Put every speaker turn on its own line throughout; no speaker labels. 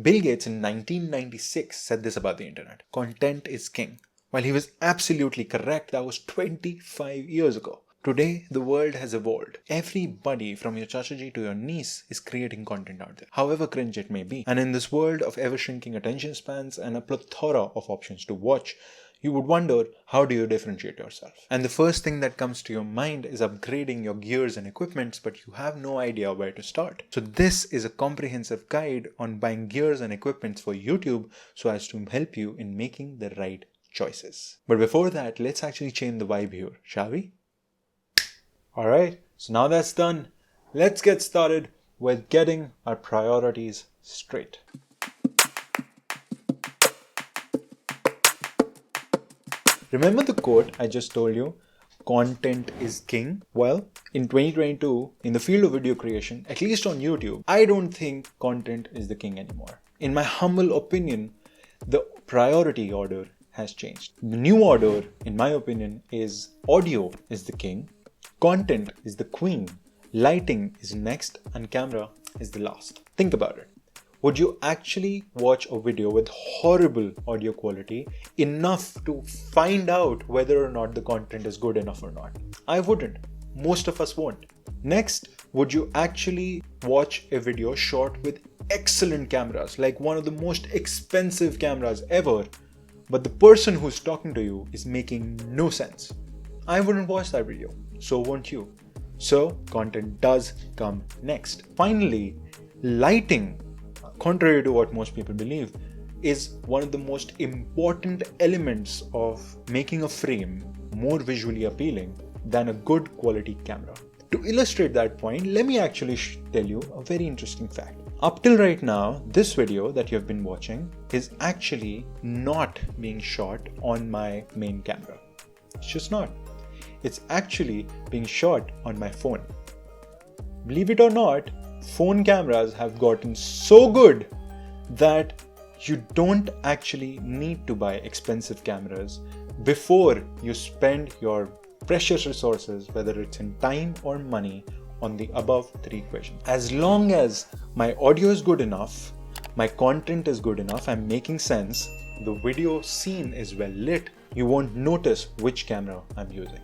Bill Gates in 1996 said this about the internet: content is king. While he was absolutely correct, that was 25 years ago. Today, the world has evolved. Everybody from your chachaji to your niece is creating content out there, however cringe it may be. And in this world of ever-shrinking attention spans and a plethora of options to watch, you would wonder, how do you differentiate yourself? And the first thing that comes to your mind is upgrading your gears and equipments, but you have no idea where to start. So this is a comprehensive guide on buying gears and equipments for YouTube so as to help you in making the right choices. But before that, let's actually change the vibe here, shall we? Alright, so now that's done, let's get started with getting our priorities straight. Remember the quote I just told you? Content is king? Well, in 2022, in the field of video creation, at least on YouTube, I don't think content is the king anymore. In my humble opinion, the priority order has changed. The new order, in my opinion, is audio is the king, content is the queen, lighting is next, and camera is the last. Think about it. Would you actually watch a video with horrible audio quality enough to find out whether or not the content is good enough or not? I wouldn't. Most of us won't. Next, would you actually watch a video shot with excellent cameras, like one of the most expensive cameras ever, but the person who's talking to you is making no sense? I wouldn't watch that video. So won't you. So content does come next. Finally, lighting, contrary to what most people believe, is one of the most important elements of making a frame more visually appealing than a good quality camera. To illustrate that point, let me actually tell you a very interesting fact. Up till right now, this video that you have been watching is actually not being shot on my main camera. It's just not. It's actually being shot on my phone. Believe it or not, phone cameras have gotten so good that you don't actually need to buy expensive cameras before you spend your precious resources, whether it's in time or money, on the above three questions. As long as my audio is good enough, my content is good enough, I'm making sense, the video scene is well lit, you won't notice which camera I'm using.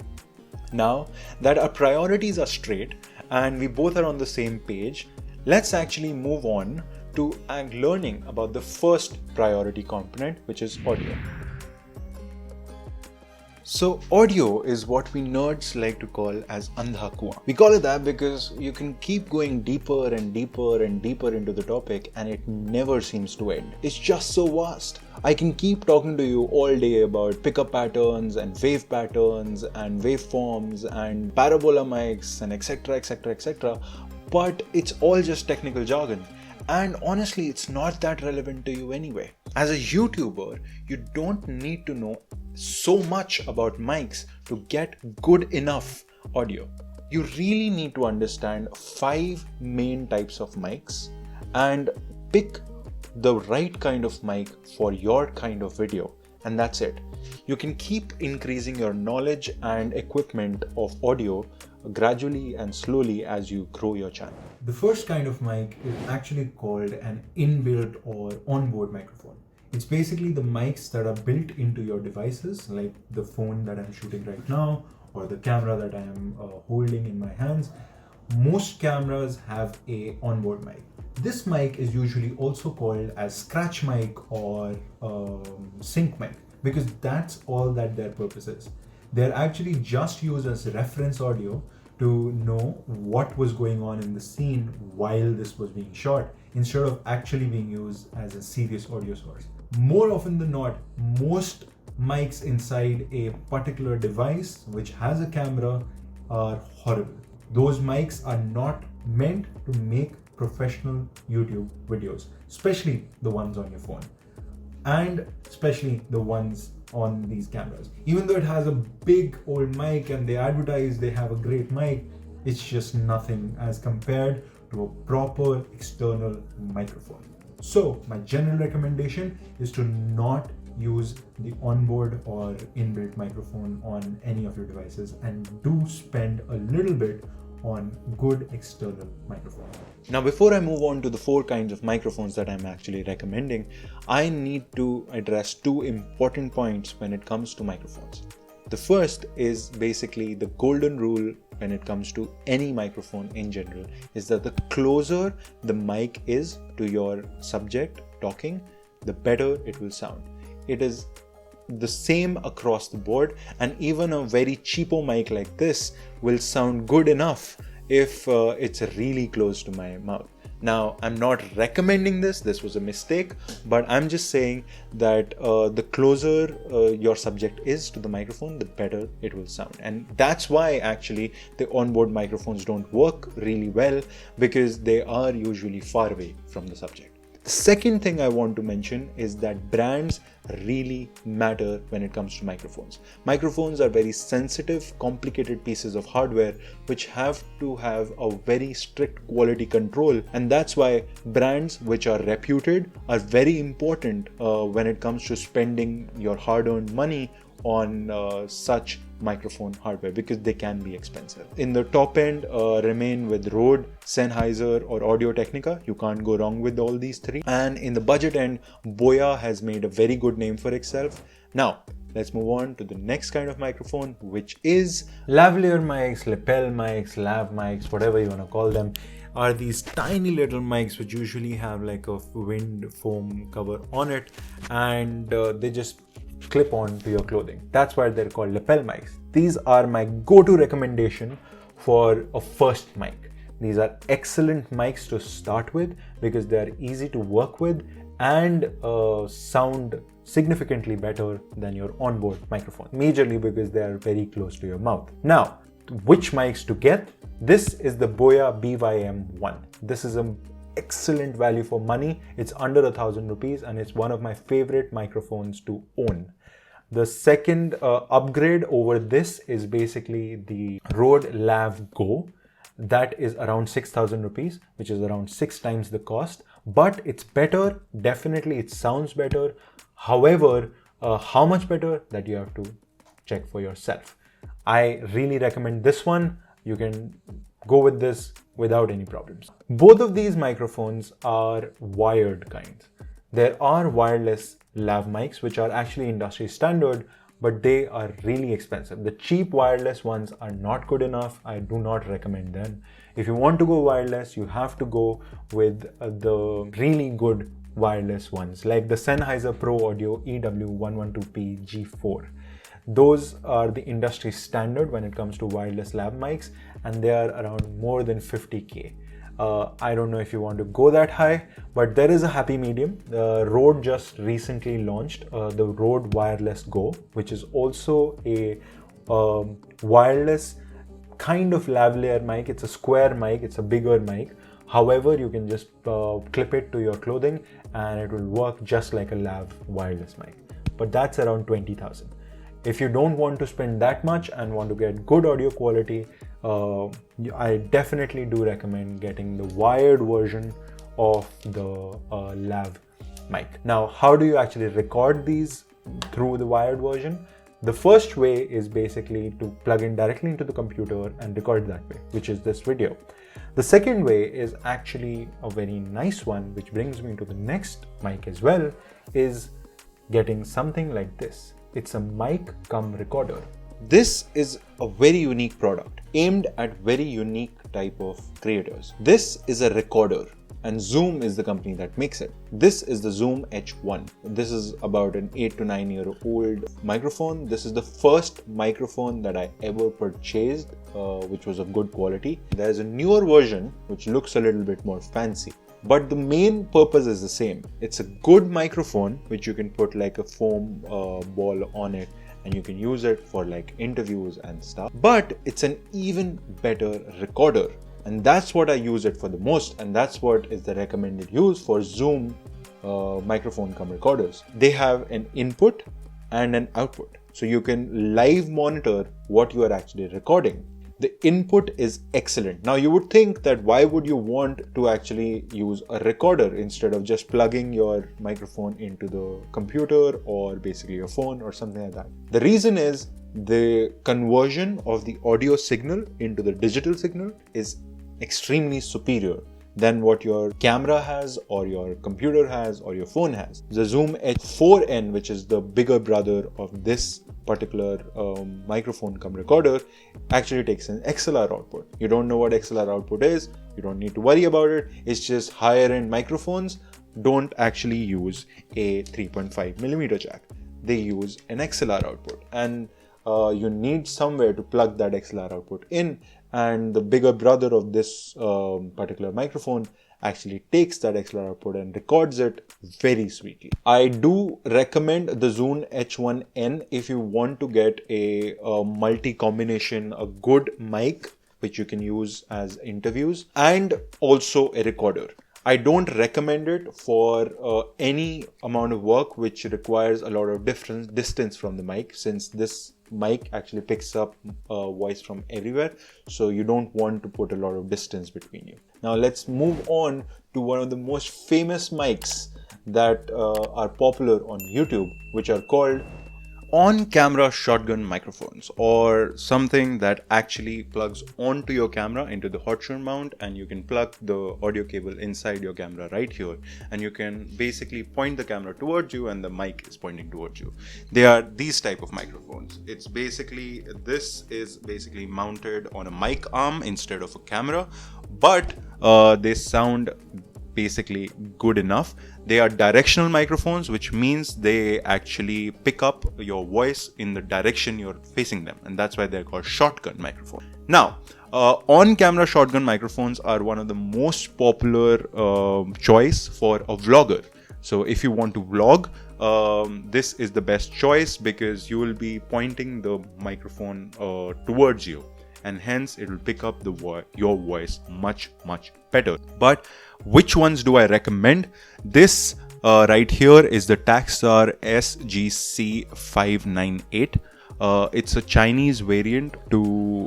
Now that our priorities are straight and we both are on the same page, let's actually move on to learning about the first priority component, which is audio. So audio is what we nerds like to call as andha kuan. We call it that because you can keep going deeper and deeper and deeper into the topic and it never seems to end. It's just so vast. I can keep talking to you all day about pickup patterns and wave patterns and waveforms and parabola mics and etc, but it's all just technical jargon. And honestly, it's not that relevant to you anyway. As a YouTuber, you don't need to know so much about mics to get good enough audio. You really need to understand 5 main types of mics and pick the right kind of mic for your kind of video, and that's it. You can keep increasing your knowledge and equipment of audio gradually and slowly as you grow your channel. The first kind of mic is actually called an inbuilt or onboard microphone. It's basically the mics that are built into your devices, like the phone that I'm shooting right now or the camera that I am holding in my hands. Most cameras have a onboard mic. This mic is usually also called as scratch mic or sync mic, because that's all that their purpose is. They're actually just used as reference audio to know what was going on in the scene while this was being shot, instead of actually being used as a serious audio source. More often than not, most mics inside a particular device which has a camera are horrible. Those mics are not meant to make professional YouTube videos, especially the ones on your phone, and especially the ones on these cameras. Even though it has a big old mic and they advertise they have a great mic, it's just nothing as compared to a proper external microphone. So my general recommendation is to not use the onboard or inbuilt microphone on any of your devices, and do spend a little bit on good external microphones. Now, before I move on to the 4 kinds of microphones that I'm actually recommending, I need to address 2 important points when it comes to microphones. The first is basically the golden rule when it comes to any microphone in general, is that the closer the mic is to your subject talking, the better it will sound. It is the same across the board, and even a very cheapo mic like this will sound good enough if it's really close to my mouth. Now, I'm not recommending this was a mistake, but I'm just saying that the closer your subject is to the microphone, the better it will sound. And that's why actually the onboard microphones don't work really well, because they are usually far away from the subject. The second thing I want to mention is that brands really matter when it comes to microphones. Microphones are very sensitive, complicated pieces of hardware which have to have a very strict quality control, and that's why brands which are reputed are very important when it comes to spending your hard-earned money on such microphone hardware, because they can be expensive. In the top end, remain with Rode, Sennheiser or Audio-Technica. You can't go wrong with all these 3. And in the budget end, Boya has made a very good name for itself. Now, let's move on to the next kind of microphone, which is lavalier mics, lapel mics, lav mics, whatever you want to call them. Are these tiny little mics which usually have like a wind foam cover on it, and they just clip on to your clothing. That's why they're called lapel mics. These are my go-to recommendation for a first mic. These are excellent mics to start with because they are easy to work with and sound significantly better than your onboard microphone, majorly because they are very close to your mouth. Now, which mics to get? This is the Boya BYM1. This is an excellent value for money. It's under 1,000 rupees and it's one of my favorite microphones to own. The second upgrade over this is basically the Rode Lav Go. That is around 6,000 rupees, which is around 6 times the cost, but it's better. Definitely it sounds better. However, how much better, that you have to check for yourself. I really recommend this one. You can go with this without any problems. Both of these microphones are wired kinds. There are wireless lav mics which are actually industry standard, but they are really expensive. The cheap wireless ones are not good enough. I do not recommend them. If you want to go wireless, you have to go with the really good wireless ones like the Sennheiser Pro Audio EW112P G4. Those are the industry standard when it comes to wireless lav mics, and they are around more than 50K. I don't know if you want to go that high, but there is a happy medium. Rode just recently launched the Rode Wireless Go, which is also a wireless kind of lavalier mic. It's a square mic, it's a bigger mic. However, you can just clip it to your clothing and it will work just like a lav wireless mic. But that's around 20,000. If you don't want to spend that much and want to get good audio quality, I definitely do recommend getting the wired version of the lav mic. Now, how do you actually record these through the wired version? The first way is basically to plug in directly into the computer and record that way, which is this video. The second way is actually a very nice one, which brings me to the next mic as well, is getting something like this. It's a Mic-cum-Recorder. This is a very unique product aimed at very unique type of creators. This is a recorder and Zoom is the company that makes it. This is the Zoom H1. This is about an 8 to 9 year old microphone. This is the first microphone that I ever purchased, which was of good quality. There's a newer version which looks a little bit more fancy, but the main purpose is the same. It's a good microphone which you can put like a foam ball on it and you can use it for like interviews and stuff. But it's an even better recorder, and that's what I use it for the most, and that's what is the recommended use for Zoom Mic-cum-Recorders. They have an input and an output, so you can live monitor what you are actually recording. The input is excellent. Now you would think that why would you want to actually use a recorder instead of just plugging your microphone into the computer or basically your phone or something like that. The reason is the conversion of the audio signal into the digital signal is extremely superior than what your camera has or your computer has or your phone has. The Zoom H4n, which is the bigger brother of this particular microphone cum recorder, actually takes an XLR output. You don't know what XLR output is, you don't need to worry about it. It's just higher end microphones don't actually use a 3.5mm jack. They use an XLR output, and you need somewhere to plug that XLR output in, and the bigger brother of this particular microphone actually takes that XLR output and records it very sweetly. I do recommend the Zoom H1n if you want to get a multi-combination, a good mic which you can use as interviews, and also a recorder. I don't recommend it for any amount of work which requires a lot of distance from the mic, since this mic actually picks up voice from everywhere, so you don't want to put a lot of distance between you. Now let's move on to one of the most famous mics that are popular on YouTube, which are called on-camera shotgun microphones, or something that actually plugs onto your camera into the hot shoe mount, and you can plug the audio cable inside your camera right here, and you can basically point the camera towards you and the mic is pointing towards you. They are these type of microphones. This is basically mounted on a mic arm instead of a camera, but they sound basically good enough. They are directional microphones, which means they actually pick up your voice in the direction you're facing them, and that's why they're called shotgun microphones. Now, on-camera shotgun microphones are one of the most popular choice for a vlogger. So if you want to vlog, this is the best choice, because you will be pointing the microphone towards you, and hence it will pick up your voice much better. But which ones do I recommend? This right here is the Takstar SGC598. It's a Chinese variant to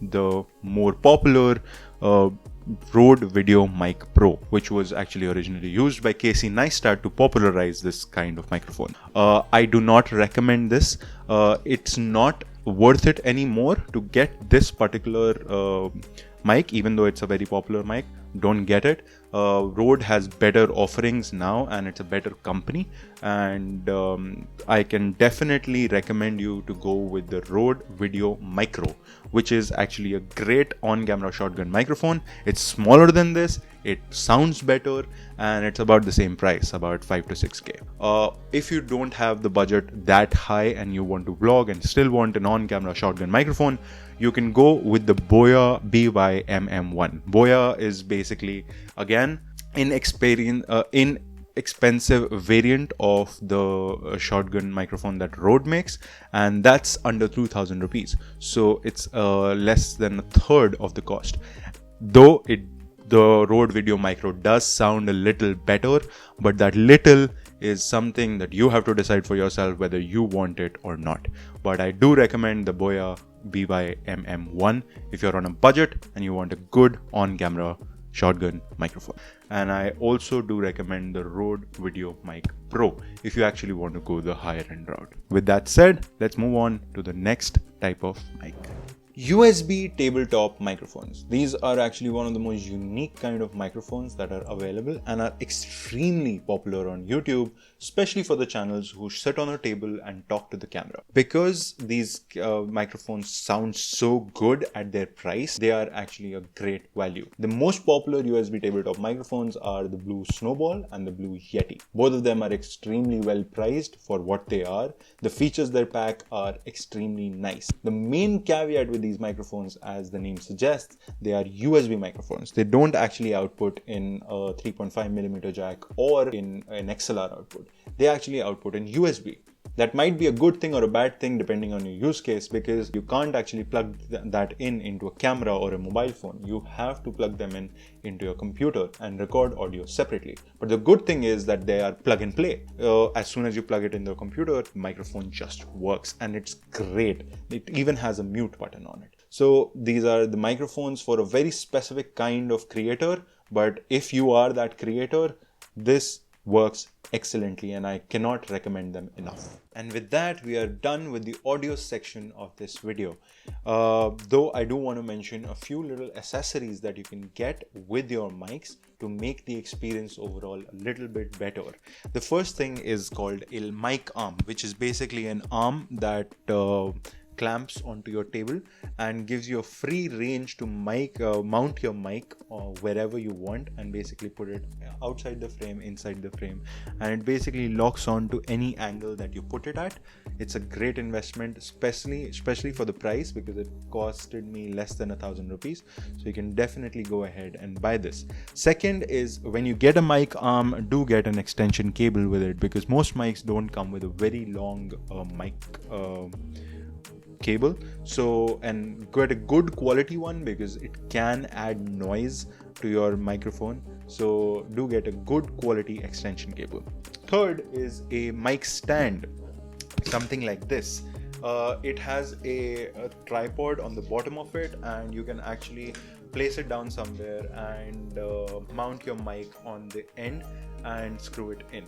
the more popular Rode Video Mic Pro, which was actually originally used by Casey Neistat to popularize this kind of microphone. I do not recommend this. It's not worth it anymore to get this particular mic, even though it's a very popular mic. Don't get it. Rode has better offerings now, and it's a better company, and I can definitely recommend you to go with the Rode Video Micro, which is actually a great on-camera shotgun microphone. It's smaller than this, it sounds better, and it's about the same price, about 5 to 6K. If you don't have the budget that high and you want to vlog and still want an on-camera shotgun microphone, you can go with the Boya BY-MM1. Boya is basically, again, inexpensive variant of the shotgun microphone that Rode makes, and that's under 2,000 rupees. So it's less than a third of the cost. Though the Rode Video Micro does sound a little better, but that little is something that you have to decide for yourself whether you want it or not. But I do recommend the Boya BY-MM1 if you're on a budget and you want a good on-camera shotgun microphone. And I also do recommend the Rode Video Mic Pro if you actually want to go the higher end route. With that said, let's move on to the next type of mic. USB tabletop microphones. These are actually one of the most unique kind of microphones that are available and are extremely popular on YouTube, especially for the channels who sit on a table and talk to the camera. Because these microphones sound so good at their price, they are actually a great value. The most popular USB tabletop microphones are the Blue Snowball and the Blue Yeti. Both of them are extremely well priced for what they are. The features they pack are extremely nice. The main caveat with these microphones, as the name suggests, they are USB microphones. They don't actually output in a 3.5mm jack or in an XLR output. They actually output in USB. That might be a good thing or a bad thing depending on your use case, because you can't actually plug that into a camera or a mobile phone. You have to plug them into your computer and record audio separately. But the good thing is that they are plug and play. As soon as you plug it in the computer, the microphone just works, and it's great. It even has a mute button on it. So these are the microphones for a very specific kind of creator, but if you are that creator, this works excellently and I cannot recommend them enough. And with that, we are done with the audio section of this video. Though I do want to mention a few little accessories that you can get with your mics to make the experience overall a little bit better. The first thing is called a mic arm, which is basically an arm that clamps onto your table and gives you a free range to mount your mic wherever you want, and basically put it outside the frame, inside the frame, and it basically locks on to any angle that you put it at. It's a great investment, especially for the price, because it costed me less than 1,000 rupees. So you can definitely go ahead and buy this. Second is, when you get a mic arm, do get an extension cable with it, because most mics don't come with a very long mic cable. So, and get a good quality one, because it can add noise to your microphone. So do get a good quality extension cable. Third is a mic stand, something like this. It has a tripod on the bottom of it, and you can actually place it down somewhere and mount your mic on the end and screw it in.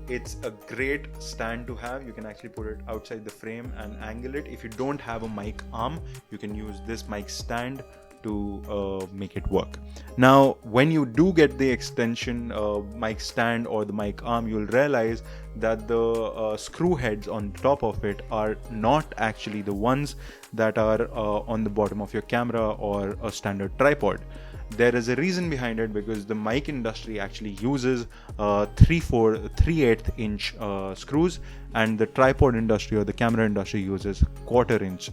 It's a great stand to have. You can actually put it outside the frame and angle it. If you don't have a mic arm, you can use this mic stand to make it work. Now, when you do get the extension mic stand or the mic arm, you'll realize that the screw heads on top of it are not actually the ones that are on the bottom of your camera or a standard tripod. There is a reason behind it, because the mic industry actually uses 3/8 inch screws, and the tripod industry or the camera industry uses 1/4 inch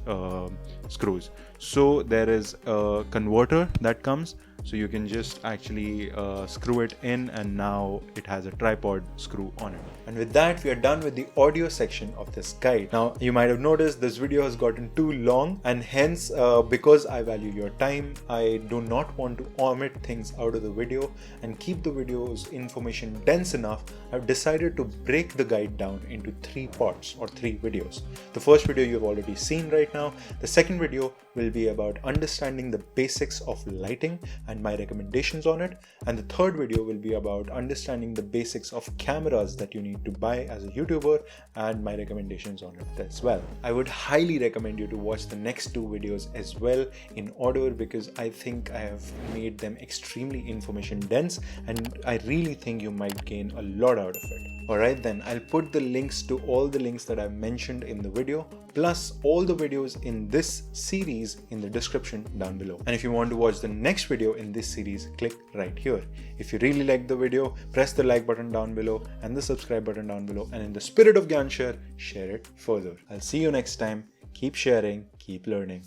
screws. So there is a converter that comes, so you can just actually screw it in, and now it has a tripod screw on it. And with that, we are done with the audio section of this guide. Now, you might have noticed this video has gotten too long, and hence because I value your time, I do not want to omit things out of the video and keep the video's information dense enough. I've decided to break the guide down into 3 parts or 3 videos. The first video you've already seen right now. The second video will be about understanding the basics of lighting and my recommendations on it, and the third video will be about understanding the basics of cameras that you need to buy as a YouTuber and my recommendations on it as well. I would highly recommend you to watch the next 2 videos as well in order, because I think I have made them extremely information dense and I really think you might gain a lot out of it. Alright then, I'll put the links to all the links that I've mentioned in the video, plus all the videos in this series in the description down below. And if you want to watch the next video in this series, click right here. If you really liked the video, press the like button down below and the subscribe button down below, and in the spirit of Gyan share it further. I'll see you next time. Keep sharing, keep learning.